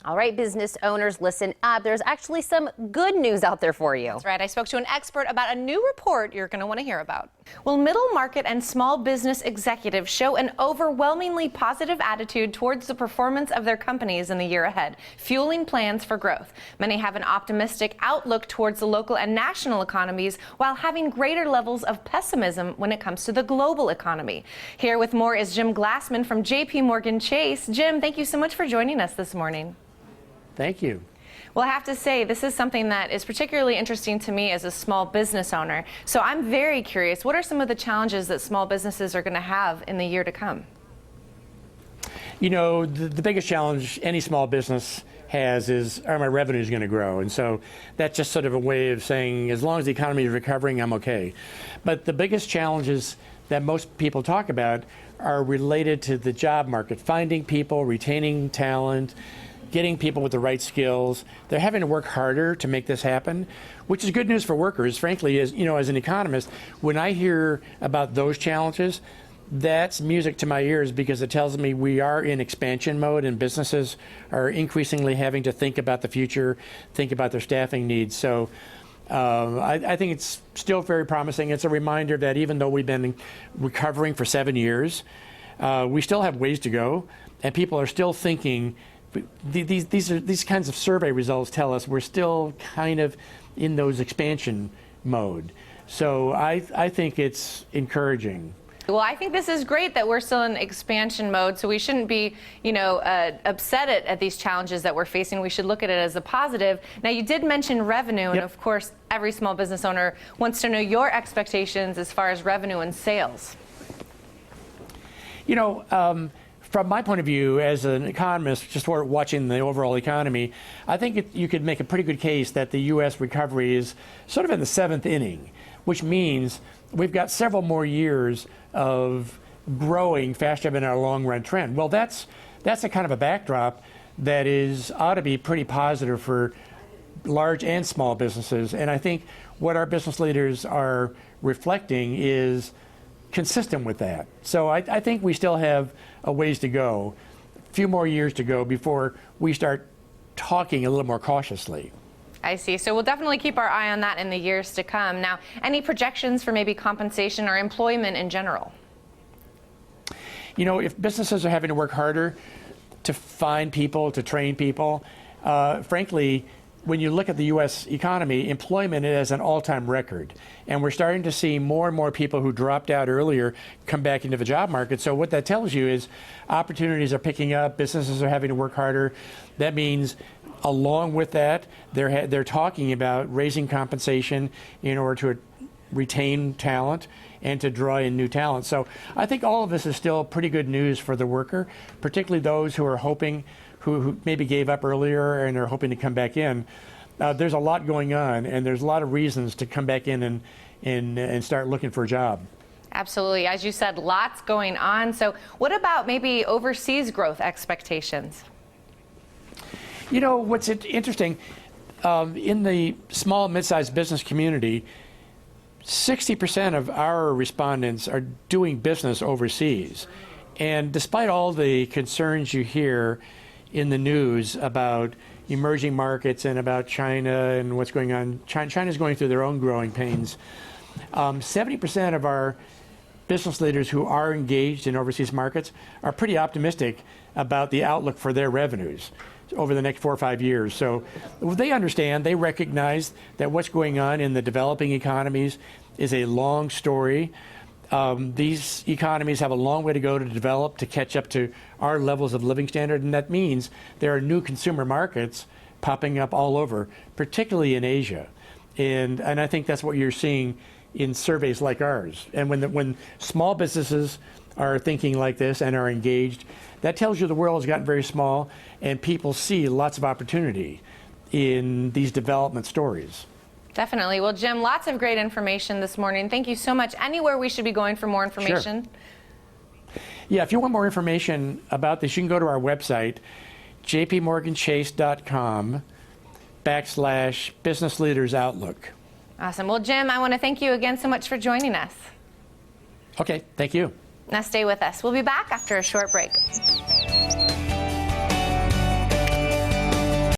All right, business owners, listen up. There's actually some good news out there for you. That's right. I spoke to an expert about a new report you're going to want to hear about. Well, middle market and small business executives show an overwhelmingly positive attitude towards the performance of their companies in the year ahead, fueling plans for growth. Many have an optimistic outlook towards the local and national economies, while having greater levels of pessimism when it comes to the global economy. Here with more is Jim Glassman from JP Chase. Jim, thank you so much for joining us this morning. Thank you. Well, I have to say, this is something that is particularly interesting to me as a small business owner. So I'm very curious, what are some of the challenges that small businesses are going to have in the year to come? You know, the biggest challenge any small business has is, are my revenues going to grow? And so that's just sort of a way of saying, as long as the economy is recovering, I'm okay. But the biggest challenges that most people talk about are related to the job market, finding people, retaining talent, getting people with the right skills. They're having to work harder to make this happen, which is good news for workers. Frankly, as you know, as an economist, when I hear about those challenges, that's music to my ears, because it tells me we are in expansion mode and businesses are increasingly having to think about the future, think about their staffing needs. So I think it's still very promising. It's a reminder that even though we've been recovering for 7 years, we still have ways to go, and people are still thinking. These kinds of survey results tell us we're still kind of in those expansion mode. So I think it's encouraging. Well, I think this is great that we're still in expansion mode, so we shouldn't be, upset at these challenges that we're facing. We should look at it as a positive. Now, you did mention revenue, and of course, every small business owner wants to know your expectations as far as revenue and sales. You know, from my point of view, as an economist, just watching the overall economy, I think you could make a pretty good case that the U.S. recovery is sort of in the 7th inning, which means we've got several more years of growing faster than our long-run trend. Well, that's a kind of a backdrop that ought to be pretty positive for large and small businesses. And I think what our business leaders are reflecting is consistent with that. So I think we still have a ways to go, a few more years to go before we start talking a little more cautiously. I see. So we'll definitely keep our eye on that in the years to come. Now, any projections for maybe compensation or employment in general? You know, if businesses are having to work harder to find people, to train people, frankly, when you look at the U.S. economy, employment is an all-time record. And we're starting to see more and more people who dropped out earlier come back into the job market. So what that tells you is opportunities are picking up, businesses are having to work harder. That means, along with that, they're talking about raising compensation in order to retain talent and to draw in new talent. So I think all of this is still pretty good news for the worker, particularly those who are hoping, who maybe gave up earlier and are hoping to come back in. There's a lot going on, and there's a lot of reasons to come back in and start looking for a job. Absolutely. As you said, lots going on. So what about maybe overseas growth expectations? You know, what's interesting, in the small and mid-sized business community, 60% of our respondents are doing business overseas. And despite all the concerns you hear in the news about emerging markets and about China and what's going on, China's going through their own growing pains. 70% of our business leaders who are engaged in overseas markets are pretty optimistic about the outlook for their revenues over the next 4 or 5 years. So they understand, they recognize that what's going on in the developing economies is a long story. These economies have a long way to go to develop to catch up to our levels of living standard, and that means there are new consumer markets popping up all over, particularly in Asia. And I think that's what you're seeing in surveys like ours. And when small businesses are thinking like this and are engaged, that tells you the world has gotten very small, and people see lots of opportunity in these development stories. Definitely. Well, Jim, lots of great information this morning. Thank you so much. Anywhere we should be going for more information? Sure. Yeah, if you want more information about this, you can go to our website, jpmorganchase.com/Business Leaders Outlook. Awesome. Well, Jim, I want to thank you again so much for joining us. Okay, thank you. Now stay with us. We'll be back after a short break.